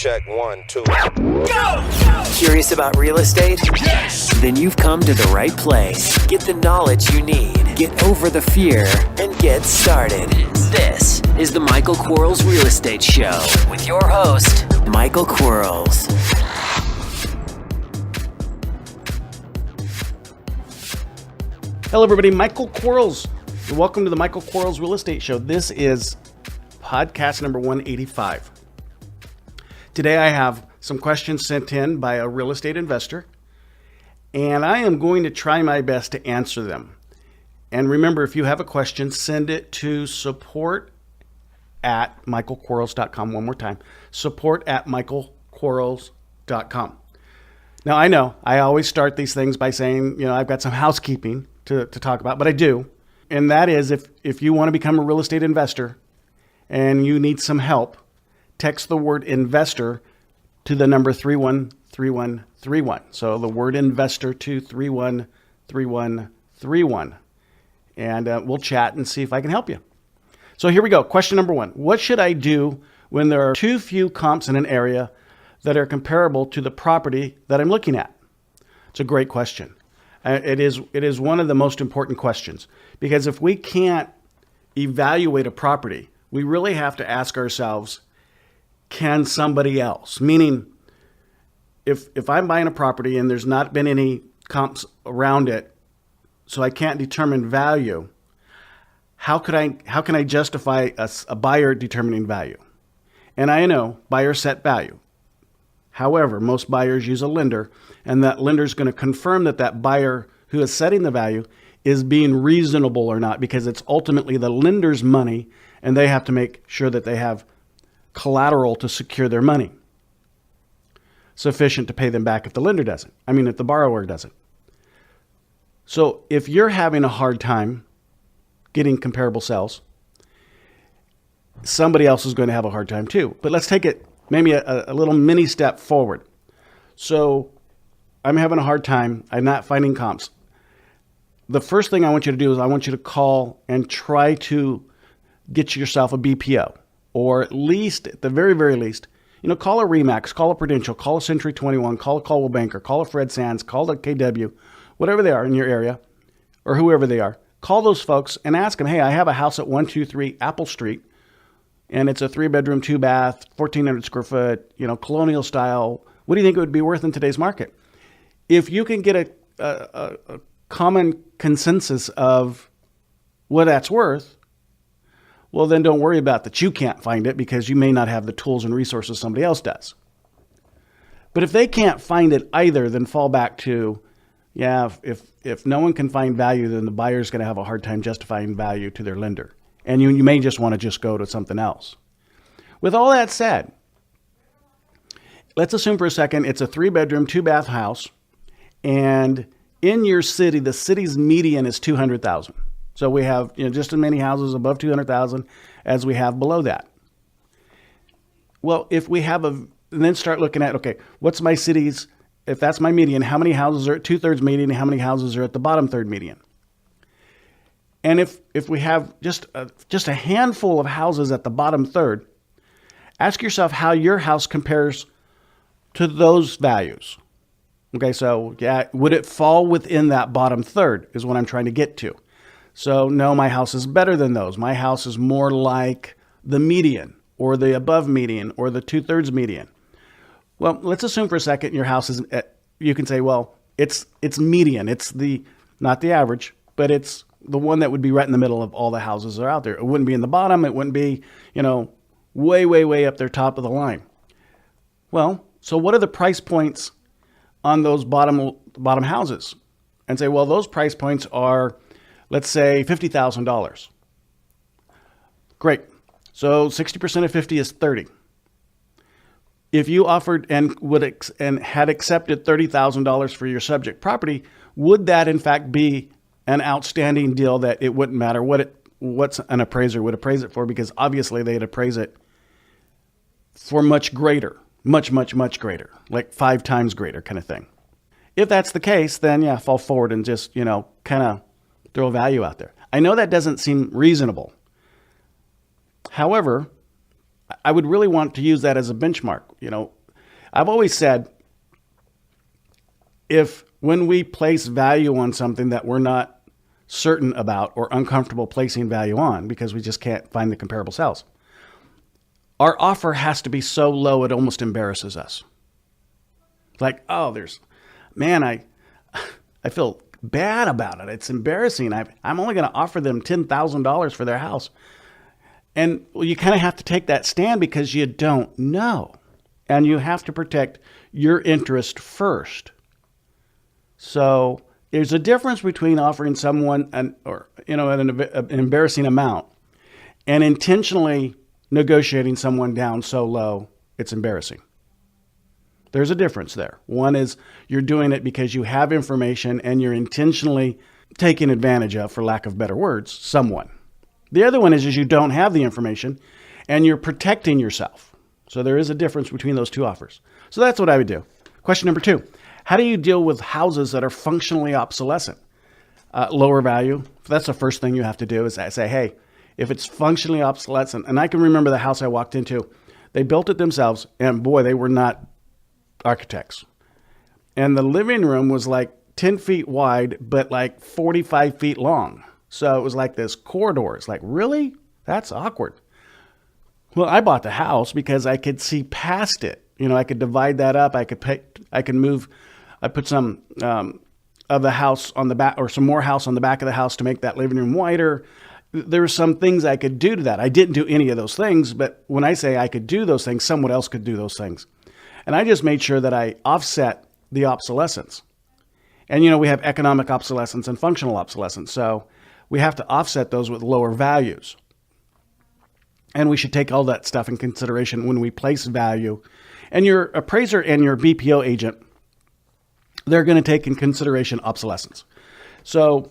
check, 1, 2. Go! Curious about real estate? Yes! Then you've come to the right place. Get the knowledge you need. Get over the fear and get started. This is the Michael Quarles Real Estate Show with your host, Michael Quarles. Hello, everybody. Michael Quarles. Welcome to the Michael Quarles Real Estate Show. This is podcast number 185. Today, I have some questions sent in by a real estate investor, and I am going to try my best to answer them. And remember, if you have a question, send it to support@michaelquarles.com. One more time, support@michaelquarles.com. Now, I know I always start these things by saying, I've got some housekeeping to talk about, but I do. And that is, if you want to become a real estate investor and you need some help, text the word investor to the number 313131. So the word investor to 313131. And we'll chat and see if I can help you. So here we go. Question number 1. What should I do when there are too few comps in an area that are comparable to the property that I'm looking at? It's a great question. It is one of the most important questions, because if we can't evaluate a property, we really have to ask ourselves, can somebody else? Meaning, if I'm buying a property and there's not been any comps around it, so I can't determine value, how can I justify a buyer determining value? And I know buyers set value. However, most buyers use a lender, and that lender is going to confirm that buyer who is setting the value is being reasonable or not, because it's ultimately the lender's money, and they have to make sure that they have collateral to secure their money, sufficient to pay them back if the lender doesn't. If the borrower doesn't. So if you're having a hard time getting comparable sales, somebody else is going to have a hard time too. But let's take it maybe a little mini step forward. So I'm having a hard time. I'm not finding comps. The first thing I want you to do is I want you to call and try to get yourself a BPO, or at least, at the very, very least, call a Remax, call a Prudential, call a Century 21, call a Coldwell Banker, call a Fred Sands, call a KW, whatever they are in your area, or whoever they are. Call those folks and ask them, hey, I have a house at 123 Apple Street, and it's a 3-bedroom, 2-bath, 1,400 square foot, colonial style. What do you think it would be worth in today's market? If you can get a common consensus of what that's worth, well, then don't worry about that you can't find it, because you may not have the tools and resources somebody else does. But if they can't find it either, then fall back to, if no one can find value, then the buyer's going to have a hard time justifying value to their lender. And you may just want to just go to something else. With all that said, let's assume for a second it's a 3-bedroom, 2-bath house, and in your city, the city's median is 200,000. So we have just as many houses above 200,000 as we have below that. Well, if we have and then start looking at, okay, what's my city's, if that's my median, how many houses are at 2/3 median and how many houses are at the bottom third median? And if we have just a handful of houses at the bottom third, ask yourself how your house compares to those values. Okay, so would it fall within that bottom third is what I'm trying to get to. So no, my house is better than those. My house is more like the median or the above median or the 2/3 median. Well, let's assume for a second your house is you can say, well, it's median. It's not the average, but it's the one that would be right in the middle of all the houses that are out there. It wouldn't be in the bottom. It wouldn't be, way, way, way up there, top of the line. Well, so what are the price points on those bottom houses? And say, well, those price points are, let's say, $50,000. Great. So 60% of 50 is 30. If you offered and had accepted $30,000 for your subject property, would that in fact be an outstanding deal that it wouldn't matter what's an appraiser would appraise it for, because obviously they'd appraise it for much greater, much, much, much greater, like 5 times greater kind of thing. If that's the case, then fall forward and just, kind of throw a value out there. I know that doesn't seem reasonable. However, I would really want to use that as a benchmark. I've always said, if when we place value on something that we're not certain about or uncomfortable placing value on because we just can't find the comparable sales, our offer has to be so low it almost embarrasses us. Like, oh, I feel bad about it. It's embarrassing. I'm only going to offer them $10,000 for their house. And you kind of have to take that stand because you don't know. And you have to protect your interest first. So there's a difference between offering someone an embarrassing amount and intentionally negotiating someone down so low it's embarrassing. There's a difference there. One is you're doing it because you have information and you're intentionally taking advantage of, for lack of better words, someone. The other one is you don't have the information and you're protecting yourself. So there is a difference between those two offers. So that's what I would do. Question number 2. How do you deal with houses that are functionally obsolescent? Lower value. That's the first thing you have to do is say, hey, if it's functionally obsolescent, and I can remember the house I walked into, they built it themselves, and boy, they were not architects. And the living room was like 10 feet wide, but like 45 feet long. So it was like this corridor. It's like, really? That's awkward. Well, I bought the house because I could see past it. I could divide that up. I could move. I put some of the house on the back, or some more house on the back of the house to make that living room wider. There were some things I could do to that. I didn't do any of those things, but when I say I could do those things, someone else could do those things. And I just made sure that I offset the obsolescence. And, we have economic obsolescence and functional obsolescence. So we have to offset those with lower values. And we should take all that stuff in consideration when we place value. And your appraiser and your BPO agent, they're going to take in consideration obsolescence. So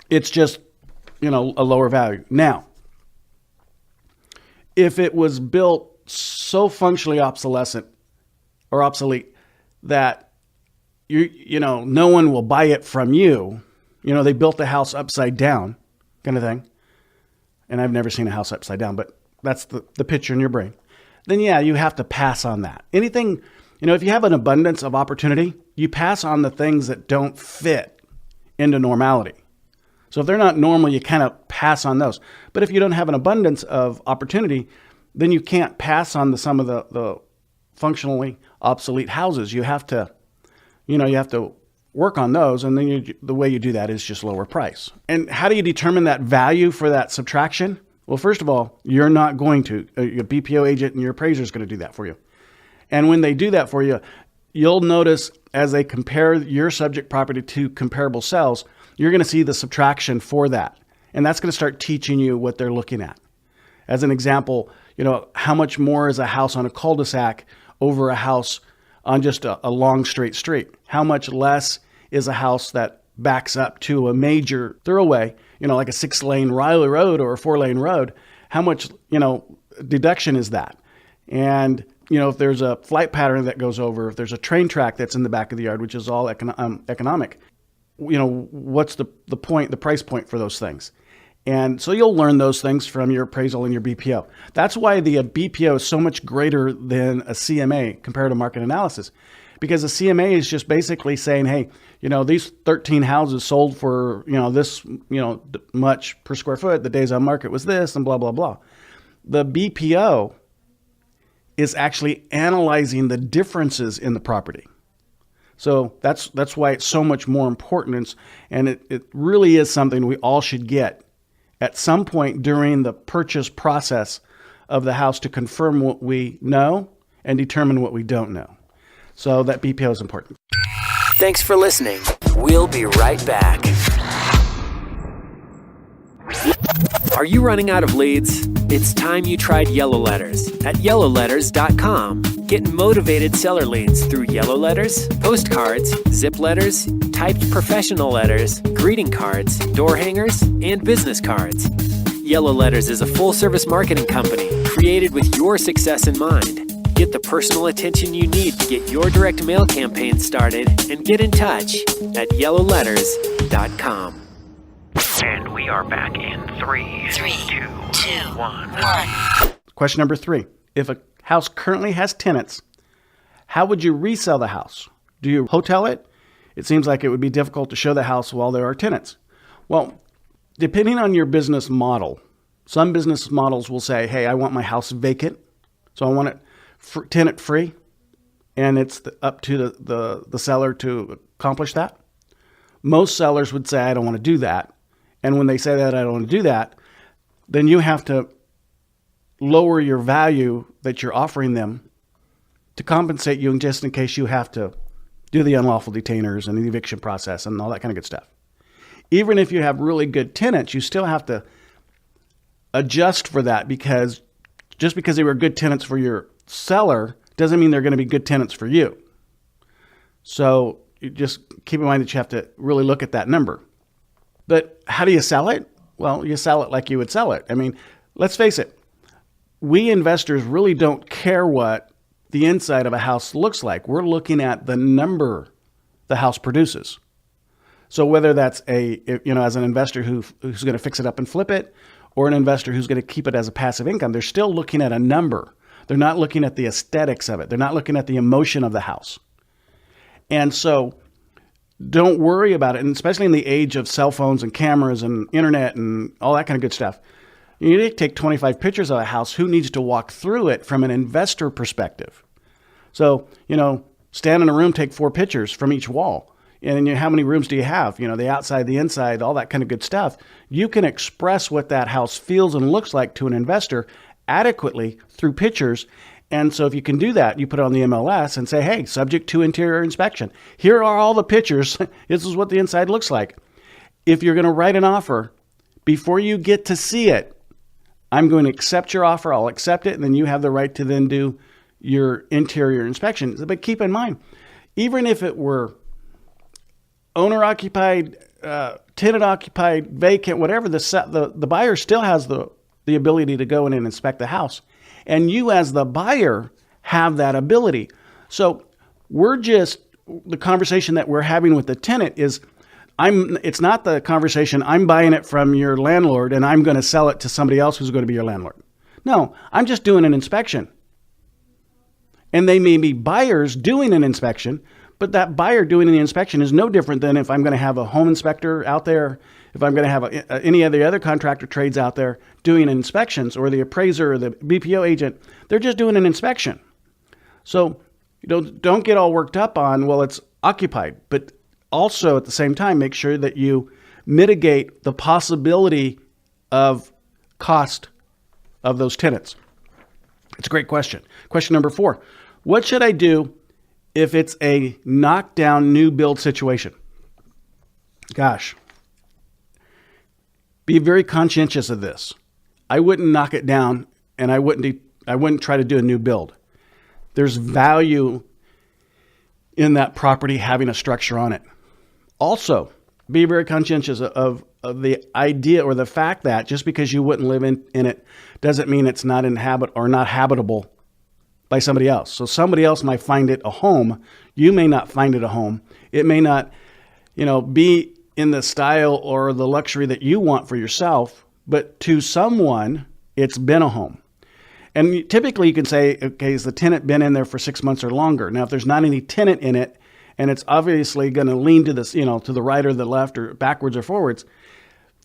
it's just, a lower value. Now, if it was built so functionally obsolescent or obsolete that no one will buy it from you, they built the house upside down kind of thing. And I've never seen a house upside down, but that's the picture in your brain. Then yeah, you have to pass on that. Anything, if you have an abundance of opportunity, you pass on the things that don't fit into normality. So if they're not normal, you kind of pass on those. But if you don't have an abundance of opportunity, then you can't pass on some of the functionally obsolete houses. You have to, work on those. And then the way you do that is just lower price. And how do you determine that value for that subtraction? Well, first of all, you're not going to. Your BPO agent and your appraiser is going to do that for you. And when they do that for you, you'll notice as they compare your subject property to comparable sales, you're going to see the subtraction for that. And that's going to start teaching you what they're looking at. As an example, how much more is a house on a cul-de-sac over a house on just a long straight street? How much less is a house that backs up to a major thoroughway, like a 6-lane Riley Road or a 4-lane road? How much, deduction is that? And, if there's a flight pattern that goes over, if there's a train track that's in the back of the yard, which is all economic, what's the price point for those things? And so you'll learn those things from your appraisal and your BPO. That's why the BPO is so much greater than a CMA, comparative market analysis, because a CMA is just basically saying, hey, these 13 houses sold for, this, much per square foot. The days on market was this and blah, blah, blah. The BPO is actually analyzing the differences in the property. So that's why it's so much more important. And it really is something we all should get at some point during the purchase process of the house to confirm what we know and determine what we don't know. So that BPO is important. Thanks for listening. We'll be right back. Are you running out of leads? It's time you tried Yellow Letters at yellowletters.com. Get motivated seller leads through Yellow Letters, postcards, zip letters, typed professional letters, greeting cards, door hangers, and business cards. Yellow Letters is a full-service marketing company created with your success in mind. Get the personal attention you need to get your direct mail campaign started and get in touch at yellowletters.com. And we are back in 3, 2, 1. Question number 3. If a house currently has tenants, how would you resell the house? Do you wholetail it? It seems like it would be difficult to show the house while there are tenants. Well, depending on your business model, some business models will say, hey, I want my house vacant, so I want it tenant free, and it's up to the seller to accomplish that. Most sellers would say, I don't want to do that. And when they say that I don't want to do that, then you have to lower your value that you're offering them to compensate you, just in case you have to do the unlawful detainers and the eviction process and all that kind of good stuff. Even if you have really good tenants, you still have to adjust for that, because just because they were good tenants for your seller doesn't mean they're going to be good tenants for you. So you just keep in mind that you have to really look at that number. But how do you sell it? Well, you sell it like you would sell it. I mean, let's face it. We investors really don't care what the inside of a house looks like. We're looking at the number the house produces. So whether that's as an investor who's going to fix it up and flip it, or an investor who's going to keep it as a passive income, they're still looking at a number. They're not looking at the aesthetics of it. They're not looking at the emotion of the house. And so don't worry about it. And especially in the age of cell phones and cameras and internet and all that kind of good stuff. You need to take 25 pictures of a house. Who needs to walk through it from an investor perspective? So, stand in a room, take 4 pictures from each wall. And how many rooms do you have? The outside, the inside, all that kind of good stuff. You can express what that house feels and looks like to an investor adequately through pictures. And so if you can do that, you put it on the MLS and say, hey, subject to interior inspection. Here are all the pictures. This is what the inside looks like. If you're going to write an offer, before you get to see it, I'm going to accept your offer. I'll accept it. And then you have the right to then do your interior inspection. But keep in mind, even if it were owner-occupied, tenant-occupied, vacant, whatever, the buyer still has the ability to go in and inspect the house. And you as the buyer have that ability. So the conversation that we're having with the tenant is, it's not the conversation, I'm buying it from your landlord and I'm going to sell it to somebody else who's going to be your landlord. No, I'm just doing an inspection. And they may be buyers doing an inspection, but that buyer doing the inspection is no different than if I'm going to have a home inspector out there, if I'm going to have any of the other contractor trades out there doing inspections, or the appraiser or the BPO agent. They're just doing an inspection. So don't get all worked up on, well, it's occupied, but also at the same time, make sure that you mitigate the possibility of cost of those tenants. It's a great question. Question number 4, what should I do if it's a knockdown new build situation? Gosh, be very conscientious of this. I wouldn't knock it down, and I wouldn't try to do a new build. There's value in that property having a structure on it. Also, be very conscientious of the idea or the fact that just because you wouldn't live in it doesn't mean it's not not habitable by somebody else. So somebody else might find it a home. You may not find it a home. It may not, be in the style or the luxury that you want for yourself, but to someone, it's been a home. And typically you can say, okay, has the tenant been in there for 6 months or longer? Now, if there's not any tenant in it, and it's obviously going to lean to this, to the right or the left or backwards or forwards,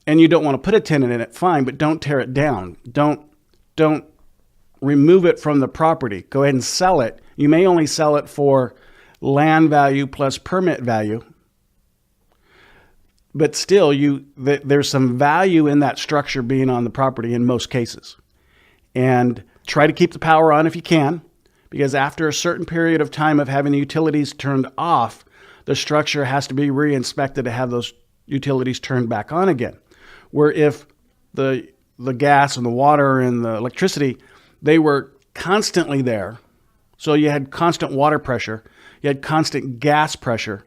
and you don't want to put a tenant in it, fine, but don't tear it down. Don't remove it from the property. Go ahead and sell it. You may only sell it for land value plus permit value, but still there's some value in that structure being on the property in most cases. And try to keep the power on if you can, because after a certain period of time of having the utilities turned off, the structure has to be re-inspected to have those utilities turned back on again. Where if the gas and the water and the electricity, they were constantly there, so you had constant water pressure, you had constant gas pressure,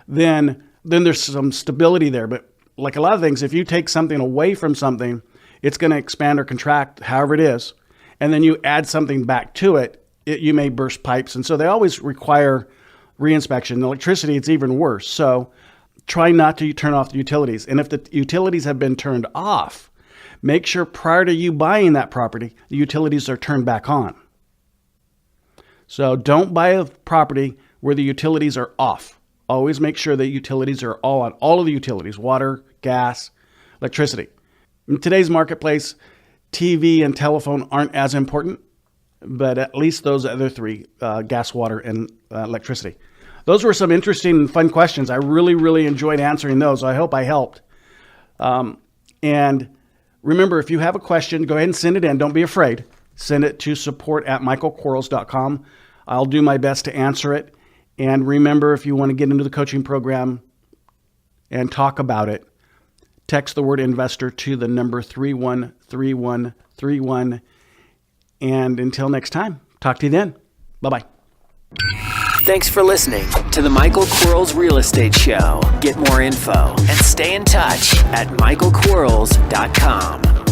then there's some stability there. But like a lot of things, if you take something away from something, it's going to expand or contract, however it is, and then you add something back to it, you may burst pipes. And so they always require reinspection. Electricity, it's even worse. So try not to turn off the utilities. And if the utilities have been turned off, make sure prior to you buying that property, the utilities are turned back on. So don't buy a property where the utilities are off. Always make sure that utilities are all on, all of the utilities, water, gas, electricity. In today's marketplace, TV and telephone aren't as important, but at least those other three, gas, water, and electricity. Those were some interesting and fun questions. I really, really enjoyed answering those. I hope I helped. And remember, if you have a question, go ahead and send it in. Don't be afraid. Send it to support@michaelquarles.com. I'll do my best to answer it. And remember, if you want to get into the coaching program and talk about it, text the word investor to the number 313131. And until next time, talk to you then. Bye-bye. Thanks for listening to the Michael Quarles Real Estate Show. Get more info and stay in touch at michaelquarles.com.